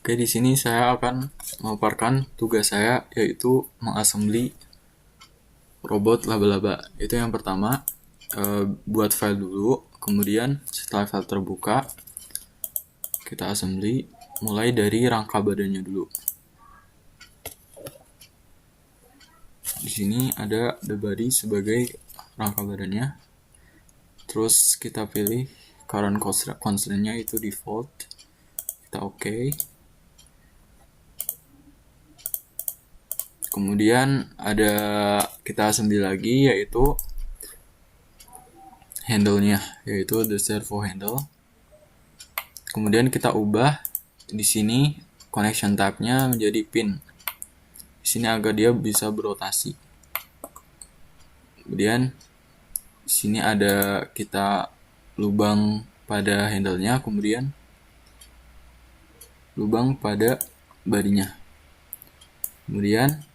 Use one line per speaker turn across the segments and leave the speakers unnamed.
Oke, di sini saya akan memaparkan tugas saya, yaitu mengassembly robot laba-laba. Itu yang pertama, buat file dulu, kemudian setelah file terbuka, kita assembly mulai dari rangka badannya dulu. Di sini ada the body sebagai rangka badannya. Terus kita pilih current constraint-nya itu default. Kita oke. Kemudian ada kita assembly lagi, yaitu handle-nya, yaitu the servo handle. Kemudian kita ubah di sini connection type-nya menjadi pin. Di sini agar dia bisa berotasi. Kemudian di sini ada kita lubang pada handle-nya, kemudian lubang pada bodinya. Kemudian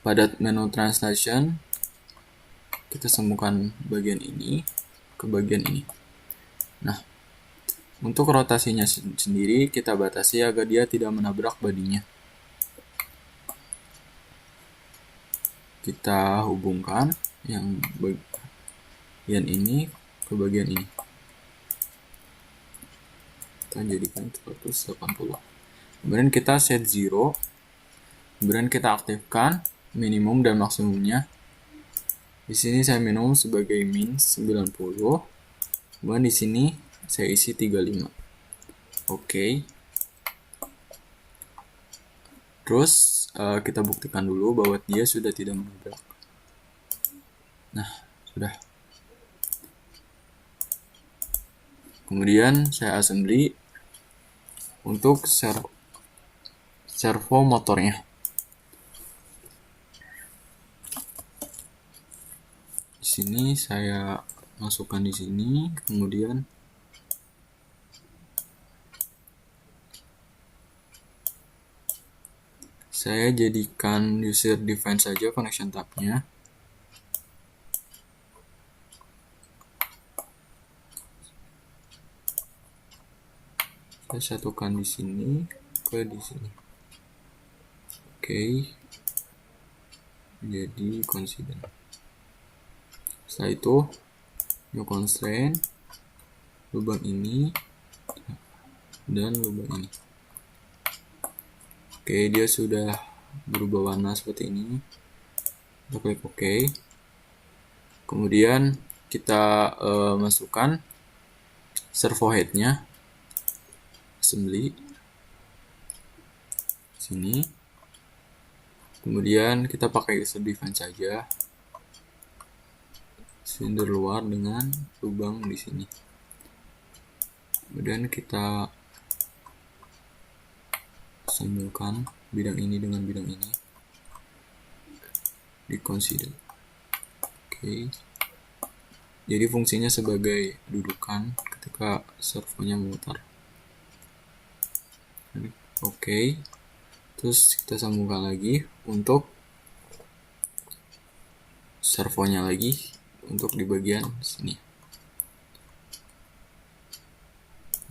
pada menu translation kita sambungkan bagian ini ke bagian ini. Nah, untuk rotasinya sendiri kita batasi agar dia tidak menabrak bodinya. Kita hubungkan yang bagian ini ke bagian ini. Kita jadikan 180. Kemudian kita set 0. Kemudian kita aktifkan minimum dan maksimumnya. Di sini saya minimum sebagai min 90. Kemudian di sini saya isi 35. Oke. Terus kita buktikan dulu bahwa dia sudah tidak menabrak. Nah, sudah. Kemudian saya assembly untuk servo motornya. Di sini saya masukkan di sini, kemudian saya jadikan user define saja connection tab-nya. Saya satukan di sini ke di sini. Oke. Jadi consider. Setelah itu new constraint, lubang ini dan lubang ini. Oke, dia sudah berubah warna seperti ini. Kita klik OK. Kemudian kita masukkan servo head-nya, assembly sini. Kemudian kita pakai user define saja, silinder luar dengan lubang di sini. Kemudian kita sambungkan bidang ini dengan bidang ini, di consider. Oke. Jadi fungsinya sebagai dudukan ketika servonya memutar. Oke. Terus kita sambungkan lagi untuk servonya lagi untuk di bagian sini.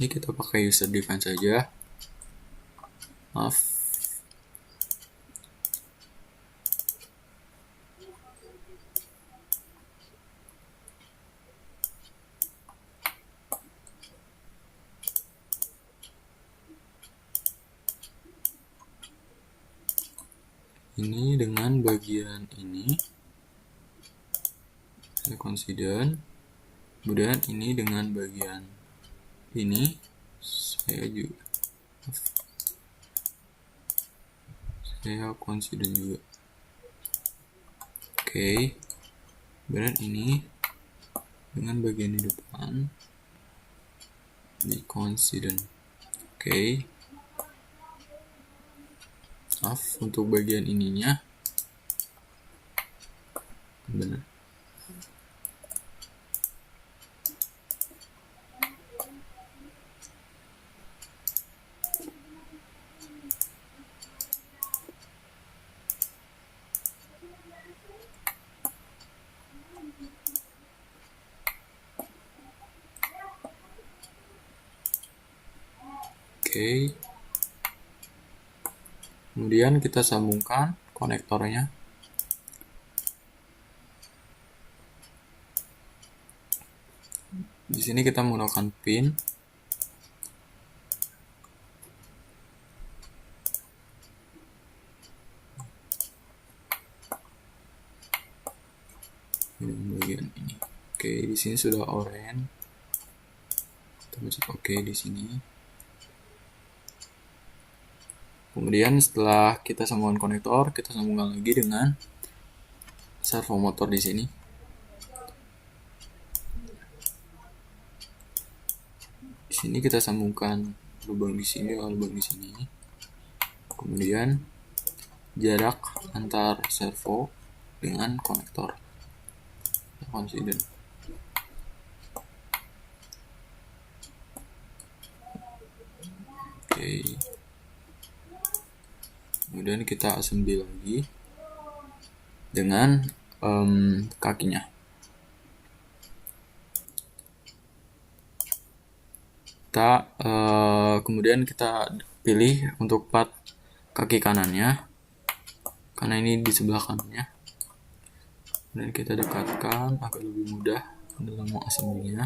Ini kita pakai user define saja. Maaf. Ini dengan bagian ini saya consider. Kemudian ini dengan bagian ini saya consider juga. Oke. Kemudian ini dengan bagian di depan di consider. Oke. Maaf, untuk bagian ininya benar. Oke. Kemudian kita sambungkan konektornya. Di sini kita menggunakan pin. Bagian ini. Oke, di sini sudah oranye. Kita pencet oke di sini. Kemudian setelah kita sambungkan konektor, kita sambungkan lagi dengan servo motor di sini. Di sini kita sambungkan lubang di sini dan lubang di sini. Kemudian jarak antar servo dengan konektor. Consider. Oke. Kemudian kita assembly lagi dengan kakinya. Kemudian kita pilih untuk part kaki kanannya, karena ini di sebelah kanannya. Dan kita dekatkan agar lebih mudah dalam mengassembly-nya.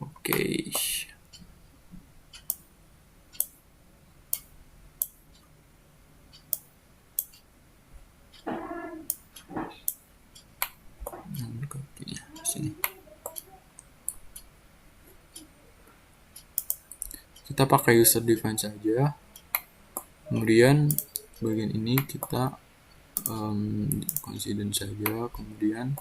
Oke. Kakinya sini. Kita pakai user define saja. Kemudian bagian ini kita consider saja. Kemudian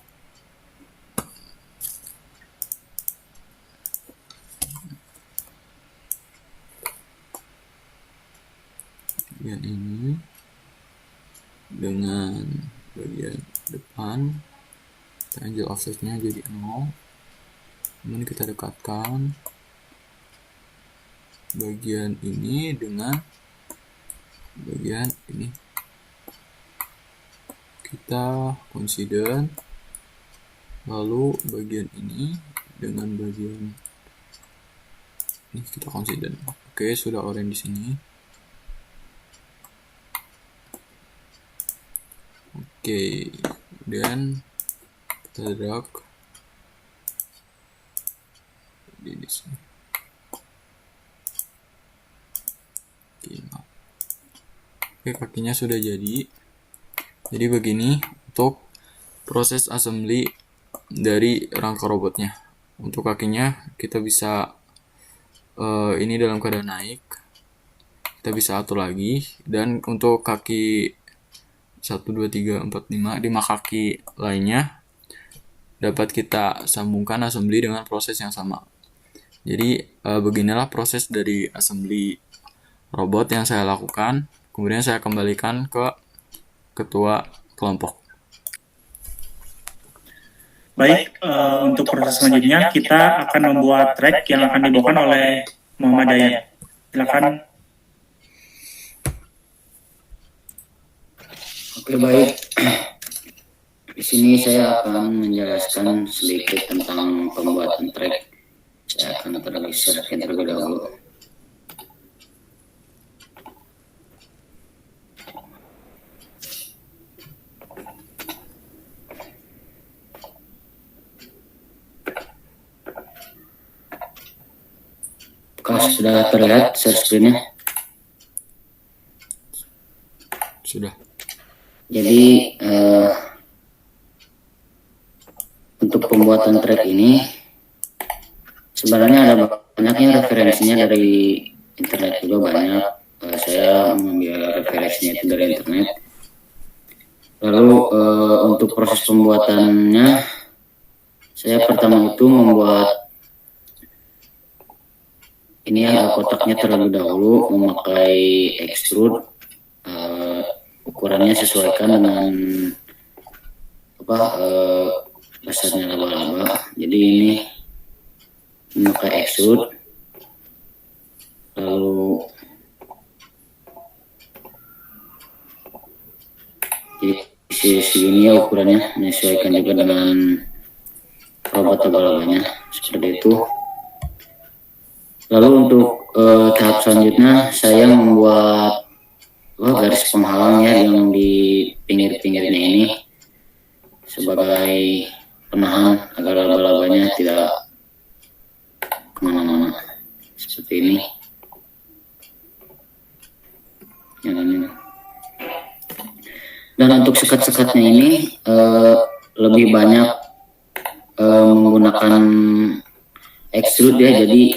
bagian ini dengan bagian depan kita angle offsetnya jadi 0. Kemudian kita dekatkan bagian ini dengan bagian ini, kita consider, lalu bagian ini dengan bagian ini kita consider. Oke, sudah oranye di sini. Oke, kemudian kita drag di sini. Oke, kakinya sudah jadi. Jadi begini untuk proses assembly dari rangka robotnya. Untuk kakinya kita bisa ini dalam keadaan naik, kita bisa atur lagi. Dan untuk kaki 1, 2, 3, 4, 5 kaki lainnya dapat kita sambungkan assembly dengan proses yang sama. Jadi beginilah proses dari assembly robot yang saya lakukan. Kemudian saya kembalikan ke ketua kelompok.
Baik, untuk proses selanjutnya kita akan membuat track yang akan dibawakan oleh Muhammad Dayat. Silakan.
Oke, baik. Di sini saya akan menjelaskan sedikit tentang pembuatan track. Saya akan terlebih dahulu. Apakah sudah terlihat share screen-nya?
Sudah.
Jadi untuk pembuatan track ini sebenarnya ada banyaknya referensinya dari internet juga banyak. Saya mengambil referensinya itu dari internet. Lalu untuk proses pembuatannya, saya pertama itu membuat ini kotaknya terlebih dahulu, memakai extrude. Ukurannya sesuaikan dengan besarnya laba-laba. Jadi ini memakai extrude, lalu jadi sini ukurannya menyesuaikan juga dengan robot laba-labanya seperti itu. Lalu untuk tahap selanjutnya saya membuat garis penghalang ya yang di pinggir-pinggirnya ini sebagai penahan agar laba-labanya tidak kemana-mana seperti ini. Yang ini. Dan untuk sekat-sekatnya ini lebih banyak menggunakan extrude ya. Jadi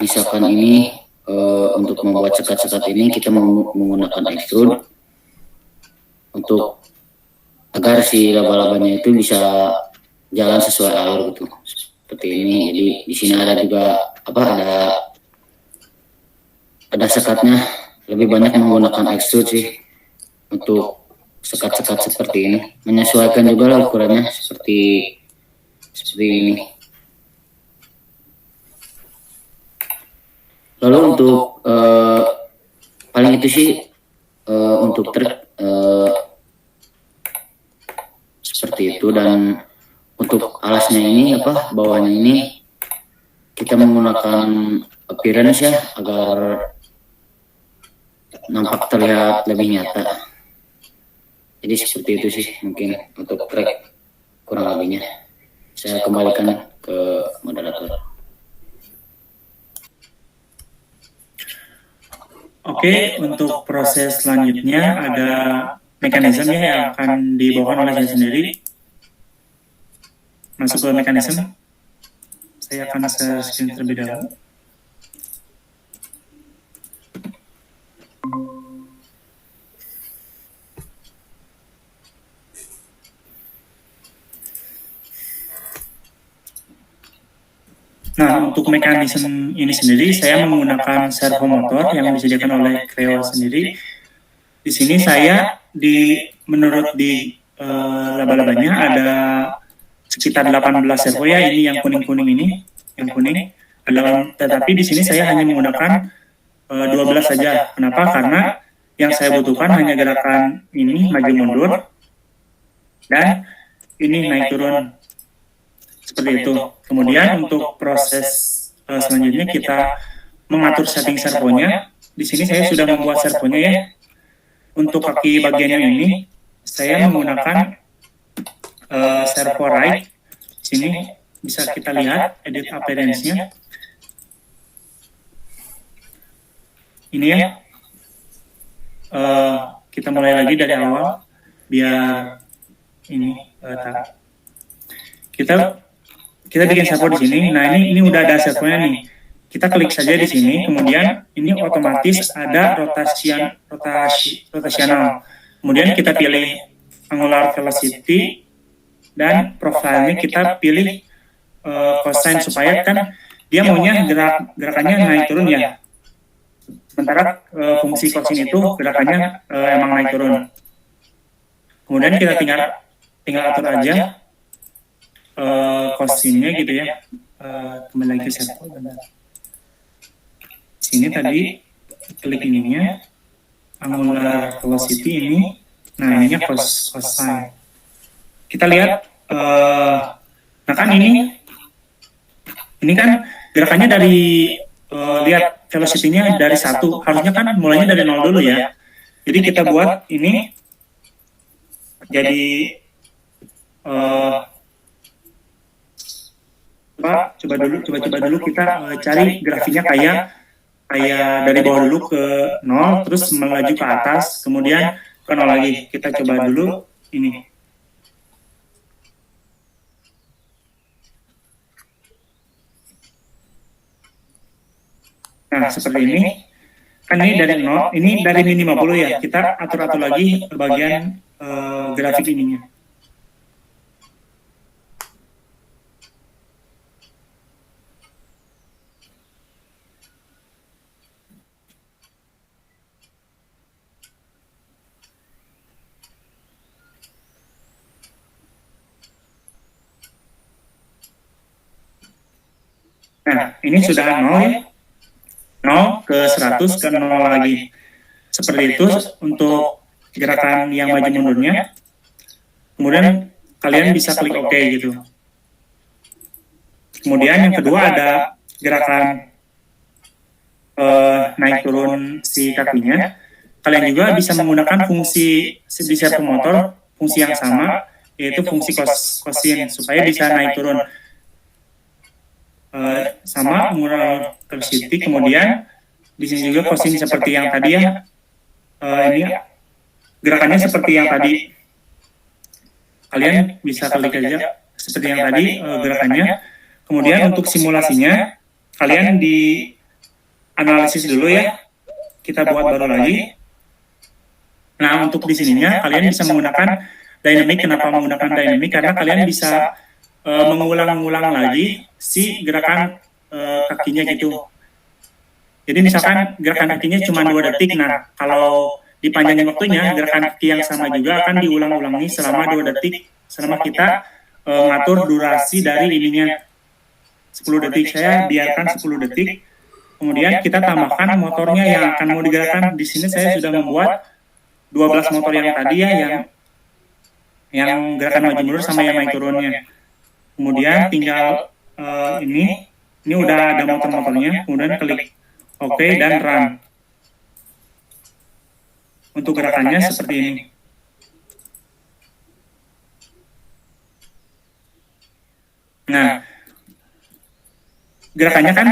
misalkan ini untuk membuat sekat-sekat ini kita menggunakan extrude untuk agar si laba-labanya itu bisa jalan sesuai alur gitu seperti ini. Jadi di sini ada juga ada sekatnya, lebih banyak menggunakan extrude sih untuk sekat-sekat seperti ini, menyesuaikan juga lah ukurannya seperti ini. Lalu untuk paling itu sih untuk truk seperti itu. Dan untuk alasnya ini bawahnya ini kita menggunakan appearance ya agar nampak terlihat lebih nyata. Jadi seperti itu sih mungkin untuk track kurang lebihnya. Saya kembalikan ke moderator.
Oke, untuk proses selanjutnya ada mekanisme yang akan dibawakan oleh saya sendiri. Masuk ke mekanisme. Saya akan share screen terlebih dahulu. Nah, untuk mekanisme ini sendiri, saya menggunakan servo motor yang disediakan oleh Creo sendiri. Di sini saya menurut laba-labanya ada sekitar 18 servo ya, ini yang kuning-kuning ini, yang kuning. Tetapi di sini saya hanya menggunakan 12 saja. Kenapa? Karena yang saya butuhkan hanya gerakan ini maju mundur dan ini naik turun seperti itu. Kemudian untuk proses selanjutnya kita mengatur setting servonya. Di sini saya sudah membuat servonya ya. Untuk kaki bagian yang ini saya menggunakan servo right. Sini bisa kita lihat edit appearance-nya. Ini ya. Kita mulai lagi dari awal biar ini kita bikin servo di sini. Nah, ini udah ada servonya nih. Kita klik saja di sini, kemudian ini otomatis ada rotasional. Kemudian kita pilih angular velocity dan profilnya kita pilih cosine supaya kan dia maunya gerakannya naik turun ya. Sementara fungsi cosine itu gerakannya emang naik turun. Kemudian kita tinggal atur aja cosinnya gitu ya. Kembali lagi ke servo. Sini tadi klik ininya angular velocity ini. Nah, ininya cosine. Kita lihat nah kan ini kan gerakannya dari lihat velocity-nya dari 1. Harusnya kan mulainya dari 0 dulu ya. Jadi kita buat ini jadi coba dulu kita cari grafiknya kayak dari bawah dulu ke 0 terus melaju ke atas kemudian ke 0 lagi. Kita coba dulu ini. Nah, seperti ini. Kan ini dari 0, ini dari min 50 ya. Kita atur-atur lagi bagian grafik ininya. Nah, ini sudah 0 ya. 0 ke 100 ke 0 lagi. Seperti itu untuk gerakan yang maju mundurnya. Kemudian kalian bisa klik OK gitu. Kemudian yang kedua ada gerakan naik turun si kakinya. Kalian juga bisa menggunakan fungsi di servo motor, fungsi yang sama, yaitu fungsi kosin, supaya bisa naik turun. Sama menggunakan velocity, kemudian di sini juga kosin seperti yang tadi ya. Ini gerakannya seperti yang tadi. Kalian bisa klik aja seperti yang tadi gerakannya. Kemudian untuk simulasinya, kalian di analisis dulu ya. Kita buat baru lagi. Nah, untuk di sininya kalian bisa menggunakan dynamic. Kenapa menggunakan dynamic? Karena kalian bisa mengulang-ulang lagi si gerakan kakinya gitu. Jadi misalkan gerakan kakinya cuma 2 detik. Nah, kalau dipanjangin waktunya, gerakan kaki yang sama juga akan diulang-ulangi selama 2 detik. Selama kita ngatur durasi dari ininya 10 detik. Saya biarkan 10 detik. Kemudian kita tambahkan motornya yang akan mau digerakkan. Di sini saya sudah membuat 12 motor yang tadi ya, yang gerakan maju mundur sama yang naik turunnya. Kemudian tinggal ini udah ada motor-motornya. Kemudian klik OK dan run. Untuk gerakannya seperti ini. Nah, gerakannya kan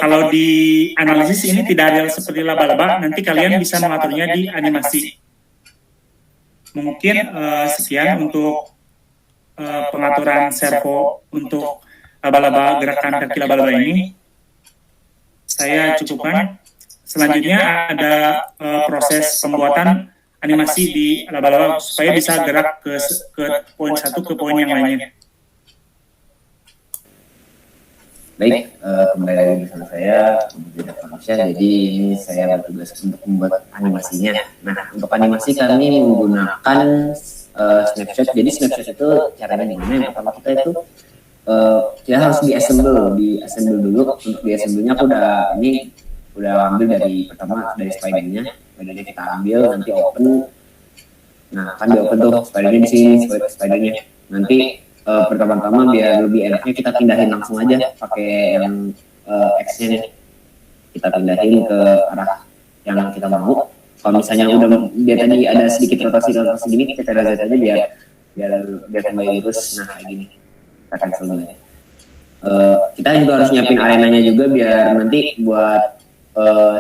kalau di analisis ini tidak ada seperti laba-laba, nanti kalian bisa mengaturnya di animasi. Mungkin sekian untuk pengaturan servo untuk laba-laba, gerakan kaki laba-laba ini. Saya cukupkan. Selanjutnya ada proses pembuatan animasi di laba-laba supaya bisa gerak ke poin satu ke poin yang lainnya.
Baik, kembali lagi bersama saya, Budi Manusia. Jadi ini saya bertugas untuk membuat animasinya. Nah, untuk animasi kami menggunakan snapshot. Jadi snapshot itu caranya gimana? Yang pertama kita itu kita harus diassemble dulu. Untuk diassemble-nya aku udah ambil dari pertama dari spidernya kita ambil, nanti open. Nah, kan di open tuh spidernya di sini, spidernya. Nanti pertama-tama biar lebih enaknya kita pindahin langsung aja pakai yang X-nya. Kita pindahin ke arah yang kita mau. Kalau misalnya udah dia tadi ada sedikit rotasi gini, kita lihat aja biar kembali lurus. Nah, kayak gini. Kita cancel dulu ya. Kita juga harus nyiapin arenanya juga biar nanti buat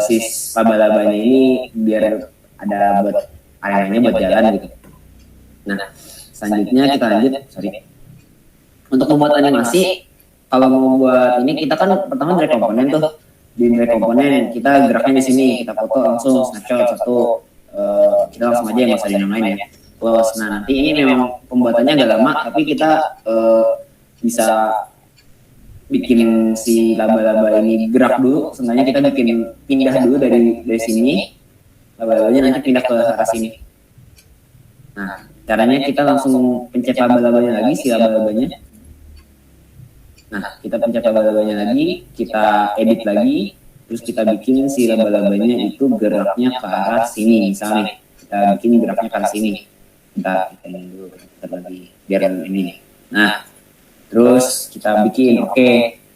si laba-labanya ini biar ada buat arenanya buat jalan gitu. Nah, selanjutnya kita lanjut. Untuk membuat animasi, kalau mau buat ini kita kan pertama drag komponen tuh. Di drag komponen kita geraknya di sini, kita foto langsung snapshot satu. Kita langsung aja nggak usah yang lain ya. Terus nah nanti ini memang pembuatannya agak lama, tapi kita bisa bikin si laba-laba ini gerak dulu. Sebenarnya kita bikin pindah dulu dari sini. Laba-labanya nanti pindah ke arah sini. Nah, caranya kita langsung pencet laba-labanya lagi, si laba-labanya. Nah, kita pencet laba-labanya lagi, kita edit lagi, terus kita bikin si laba-labanya itu geraknya ke arah sini. Misalnya kita bikin geraknya ke arah sini. Kita ini dulu, kita lagi biar ini. Nah, terus kita bikin,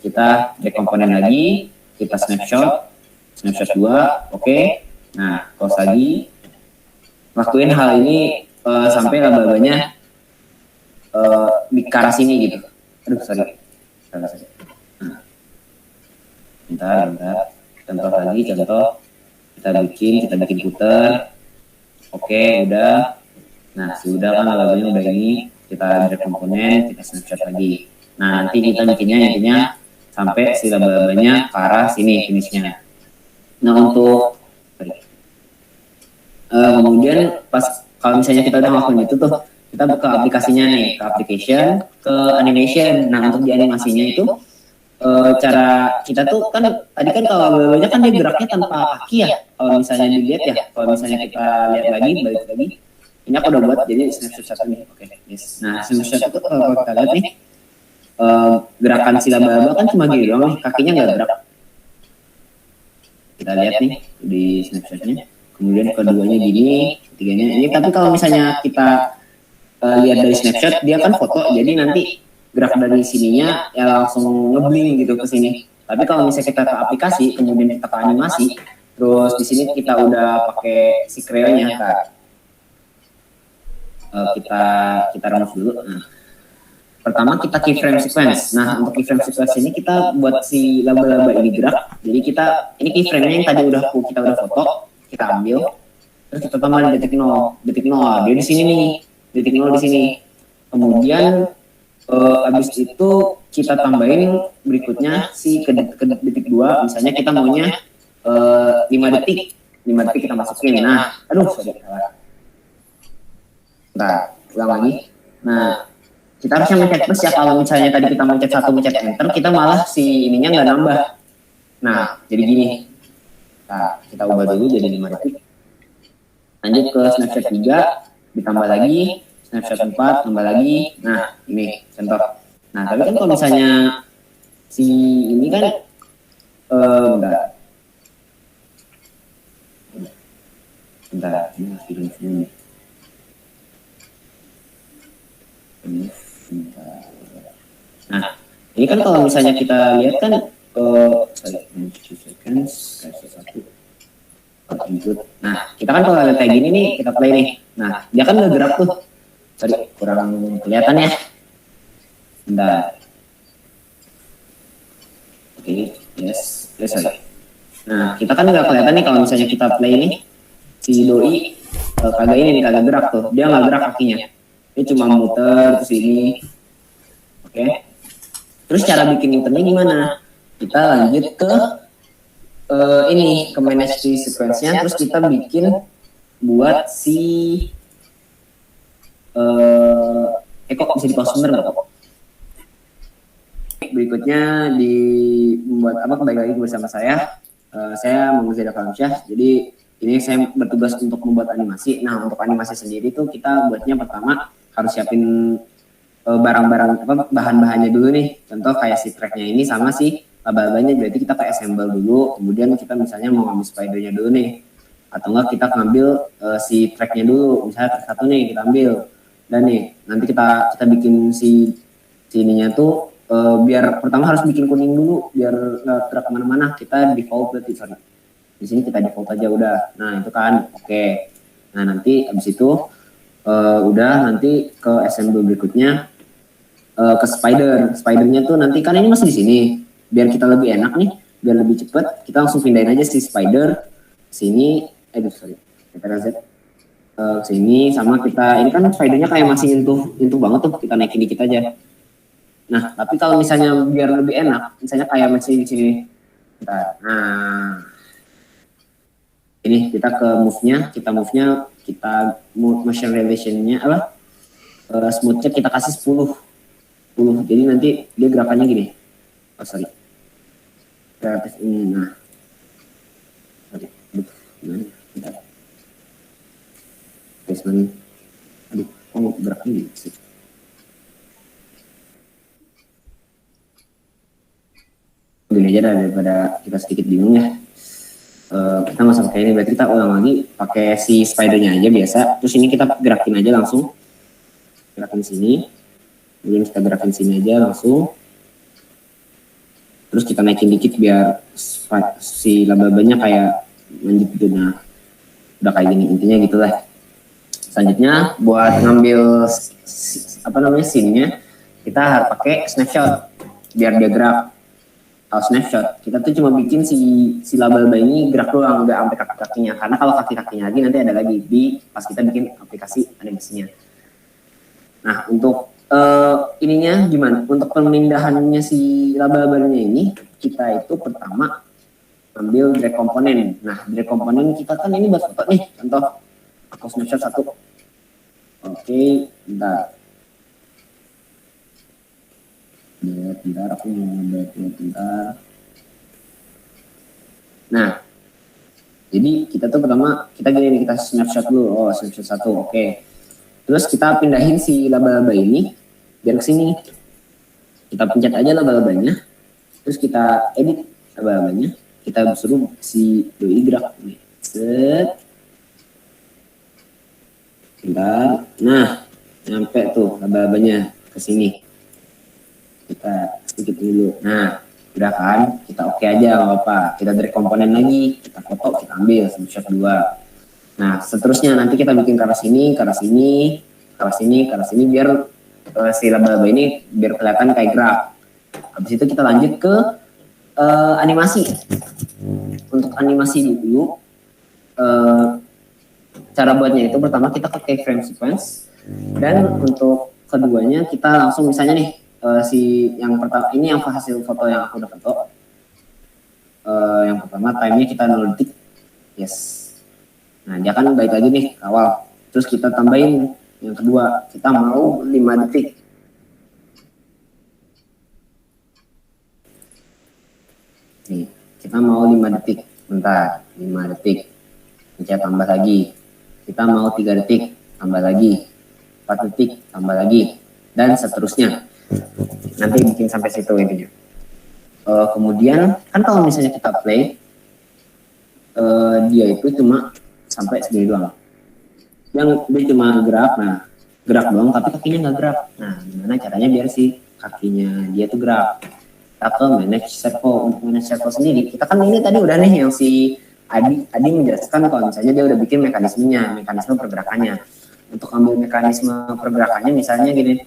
kita drag komponen lagi, kita snapshot 2, Nah, close lagi. Lakuin hal ini sampai laba-labanya di ke arah sini gitu. Aduh, sorry. Nah, bentar. Contoh kita bikin putar. Udah. Nah, sudah kan labelnya udah ini, kita drag komponen, kita snapshot lagi. Nah, nanti kita bikinnya intinya sampai si laba-labanya ke arah sini finishnya. Nah, untuk kemudian pas kalau misalnya kita udah ngelakuin itu tuh, kita buka aplikasinya nih, ke application, ke animation. Nah, untuk di animasinya itu cara kita tuh kan tadi kan kalau laba-labanya kan dia geraknya tanpa kaki ya. Kalau misalnya dilihat ya, kalau misalnya kita lihat lagi, balik lagi, ini aku udah buat jadi snapshot satu nih. Yes. Nah, snapshot itu kalau kita lihat nih, gerakan si laba-laba kan cuma gini doang nih, kakinya nggak gerak. Kita lihat nih di snapshotnya. Kemudian keduanya gini, ketiganya ini. Tapi kalau misalnya kita lihat dari snapshot, dia kan foto, jadi nanti gerak dari sininya ya langsung ngebling gitu ke sini.
Tapi kalau misalnya kita ke aplikasi, kemudian kita ke animasi, terus di sini kita udah pakai si Creo-nya, kita remove dulu. Nah, pertama kita keyframe sequence. Nah, untuk keyframe sequence ini kita buat si laba-laba ini gerak. Jadi ini keyframe-nya yang tadi kita udah foto, kita ambil, terus kita tambah di detik 0. Detik 0, dia di sini nih. Detik 0 di sini. Kemudian habis itu kita tambahin berikutnya ke detik 2, misalnya kita maunya 5 detik. 5 detik kita masukin. Nah, aduh, sorry. Nah, ulang lagi. Nah, kita harusnya mencet plus ya. Kalau misalnya tadi kita mencet 1, mencet enter, kita malah si ininya nggak nambah. Nah, jadi gini. Nah, kita ubah dulu jadi 5 detik. Lanjut ke snapshot 3, ditambah lagi. Snapshot 4, tambah lagi. Nah, ini contoh. Nah, tapi kan kalau misalnya si ini kan bentar, ini harus di sini. Nah, ini kan kalau misalnya kita lihat kan nah, kita kan kalau lihat kayak gini nih, kita play nih. Nah, dia kan udah gerak tuh. Sorry, kurang kelihatan ya. Bentar. Oke, yes, sorry. Nah, kita kan nggak kelihatan nih kalau misalnya kita play ini, si doi kagak ini nih, kagak gerak tuh. Dia nggak gerak kakinya. Ini cuma muter ke sini. Oke. Terus cara bikin muternya gimana? Kita lanjut ke ini, ke manage di sequence-nya, terus kita bikin buat si kok bisa di pause sebentar nggak kok? Berikutnya membuat apa, kembali lagi bersama saya Muhammad Zaid Fahamsyah. Jadi ini saya bertugas untuk membuat animasi. Nah, untuk animasi sendiri tuh kita buatnya pertama harus siapin barang-barang bahan-bahannya dulu nih. Contoh kayak si tracknya ini sama si laba-labanya, berarti kita kayak assemble dulu. Kemudian kita misalnya mau ngambil spidernya dulu nih, atau enggak kita ngambil si tracknya dulu. Misalnya track 1 nih kita ambil, dan nih nanti kita bikin si ininya tuh biar pertama harus bikin kuning dulu biar nggak gerak kemana-mana. Kita default berarti, sorry, di sini kita default aja udah. Nah itu kan oke. Nah nanti abis itu udah, nanti ke assemble berikutnya ke spidernya tuh nanti kan ini masih di sini, biar kita lebih enak nih, biar lebih cepet, kita langsung pindahin aja si spider sini. Sorry, kita reset sini, sama kita ini kan spidernya kayak masih intuh banget tuh, kita naikin dikit aja. Nah, tapi kalau misalnya biar lebih enak, misalnya kayak masih di sini. Nah, ini kita ke move-nya, kita motion relation-nya apa? Smooth-nya kita kasih 10. Jadi nanti dia gerakannya gini. Oh, sorry. Kreatif ini. Nah. Sorry. Bentar. Placement. Aduh, kok geraknya gitu sih? Gini aja dah, daripada kita sedikit bingung ya. Kita nggak usah pakai ini, berarti kita ulang lagi pakai si spidernya aja biasa. Terus ini kita gerakin aja langsung, gerakin sini, kemudian kita gerakin sini aja langsung. Terus kita naikin dikit biar si laba-labanya kayak lanjut gitu. Nah, udah kayak gini, intinya gitulah. Selanjutnya buat ngambil scene-nya, kita harus pakai snapshot biar dia gerak. Kalau snapshot, kita tuh cuma bikin si laba-laba ini gerak doang, nggak sampai kaki-kakinya. Karena kalau kaki-kakinya lagi nanti ada lagi pas kita bikin aplikasi animasinya. Nah, untuk ininya gimana? Untuk pemindahannya si laba-labanya ini, kita itu pertama ambil drag komponen. Nah, drag komponen kita kan ini buat foto nih, contoh aku snapshot 1. Oke, bentar. Bentar, aku mau bentar. Nah, jadi kita tuh pertama kita snapshot dulu. Oh, snapshot 1, oke. Terus kita pindahin si laba-laba ini biar ke sini. Kita pencet aja laba-labanya. Terus kita edit laba-labanya. Kita suruh si doi gerak. Set. Bentar. Nah, nyampe tuh laba-labanya ke sini. Kita sedikit dulu. Nah, Udah kan, kita oke aja, nggak apa-apa. Kita dari komponen lagi, kita foto, kita ambil snapshot 2. Nah, seterusnya nanti kita bikin ke arah sini, ke arah sini, ke arah sini, ke arah sini, biar si laba-laba ini biar kelihatan kayak graf. Habis itu kita lanjut ke animasi. Untuk animasi dulu, cara buatnya itu pertama kita ke keyframe sequence, dan untuk keduanya kita langsung misalnya nih si yang pertama ini yang hasil foto yang aku udah foto. Yang pertama time-nya kita 0 detik. Yes. Nah, dia kan baik lagi nih ke awal. Terus kita tambahin yang kedua, kita mau 5 detik. Nih, kita mau 5 detik. Bentar, 5 detik. Kita tambah lagi. Kita mau 3 detik, tambah lagi. 4 detik, tambah lagi. Dan seterusnya. Nanti bikin sampai situ intinya. Kemudian, kan kalau misalnya kita play, dia itu cuma sampai segini doang. Yang dia cuma gerak, nah gerak doang, tapi kakinya nggak gerak. Nah, gimana caranya biar si kakinya dia tuh gerak? Kita ke manage circle. Untuk manage circle sendiri, kita kan ini tadi udah nih yang si Adi menjelaskan kalau misalnya dia udah bikin mekanismenya, mekanisme pergerakannya. Untuk ambil mekanisme pergerakannya, misalnya gini,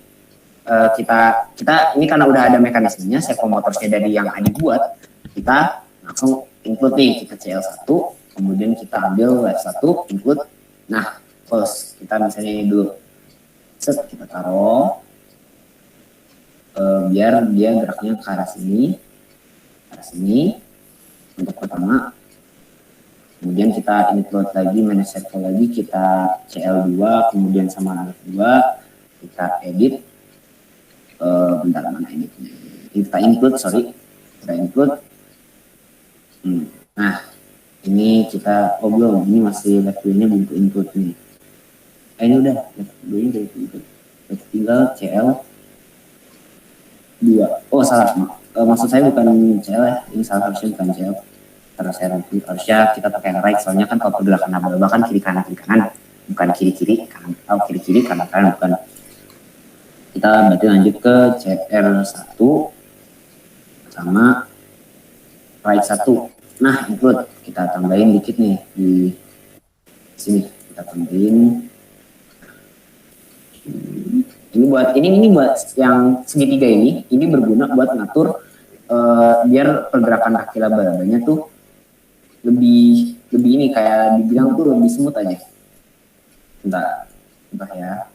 kita ini karena udah ada mekanismenya, servomotorsnya dari yang Adi buat, kita langsung include nih, kita CL1, kemudian kita ambil Wave1, include. Nah, terus kita misalnya ini dulu, set kita taruh, biar dia geraknya ke arah sini, untuk pertama. Kemudian kita include lagi, manage circle lagi, kita CL2, kemudian sama Alf 2, kita edit. Bentar, mana ini? Kita include. Nah, ini kita belum, ini masih left nya belum include nih. Ini udah left nya udah include. Tinggal CL 2. Oh salah, maksud saya bukan CL ya, ini salah, harusnya bukan CL. Karena saya ragu, harusnya kita pakai right, soalnya kan kalau pergerakan laba-laba kan kiri kanan, bukan kiri kanan, kiri kanan, bukan. Kita berarti lanjut ke CR1 sama right 1. Nah, include, kita tambahin dikit nih di sini, kita tambahin. Ini buat yang segitiga ini berguna buat ngatur biar pergerakan kaki laba-labanya tuh lebih ini, kayak dibilang tuh lebih smooth aja. Bentar ya.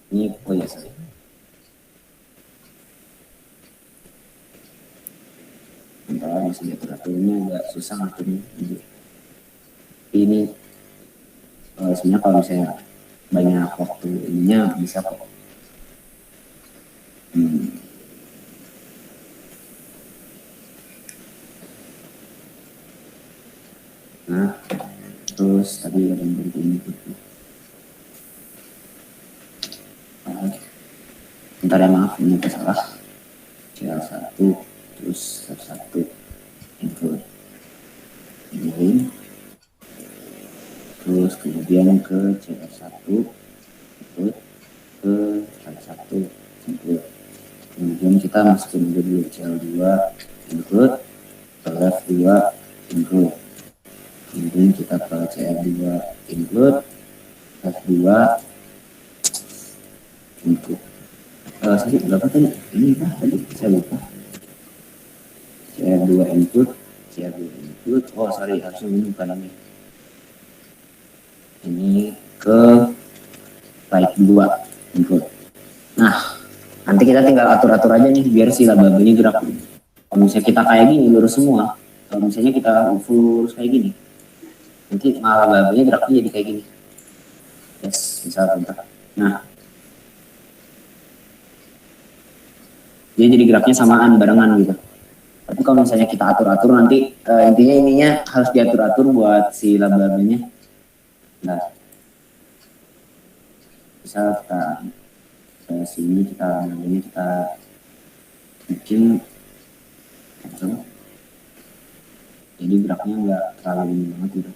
Ini sorry. Bentar, masih aturnya agak susah ngaturnya. Ini sebenarnya kalau misalnya banyak waktu ininya bisa kok. Nah, terus tadi ada yang berikut ini. Bentar ya, maaf, ini salah. CL1 terus F1 include ini, terus kemudian ke CL1 include, ke CL1 include, kemudian kita masukin dulu CL2 include, ke F2 include, kemudian kita ke CL2 include, F2 include. Saya berapa tadi? Ini tadi saya lupa. CR2 input. Oh sorry, harusnya ini bukan ini. Ini ke right 2 input. Nah, nanti kita tinggal atur-atur aja nih biar si laba-labanya gerak. Kalau misalnya kita kayak gini lurus semua, kalau misalnya kita full lurus kayak gini, nanti malah laba-labanya geraknya jadi kayak gini. Yes, bisa bentar. Nah, dia jadi geraknya samaan, barengan gitu. Tapi kalau misalnya kita atur-atur nanti intinya ininya harus diatur-atur buat si laba-labanya. Nah, bisa kita ke sini, kita bikin gitu. Jadi geraknya nggak terlalu ini banget gitu.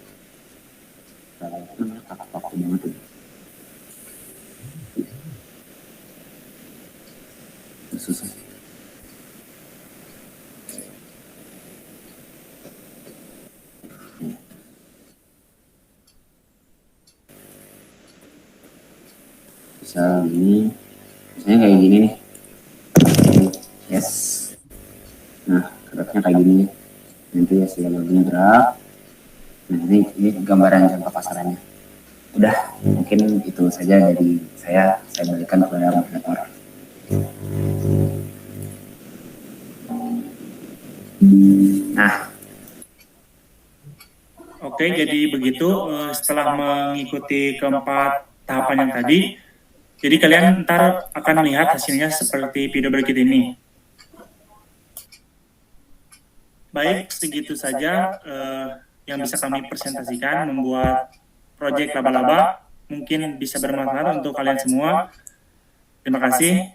Terlalu kaku banget gitu. Susah. misal gini, misalnya kayak gini nih. Yes. Nah, geraknya kayak gini. Nanti ya si logonya gerak. Nah, ini gambaran jangka pasarannya. Udah, mungkin itu saja dari saya berikan kepada moderator. Nah,
Oke, jadi begitu setelah mengikuti keempat tahapan yang tadi, jadi kalian ntar akan melihat hasilnya seperti video berikut ini. Baik, segitu saja yang bisa kami presentasikan membuat proyek laba-laba. Mungkin bisa bermanfaat untuk kalian semua. Terima kasih.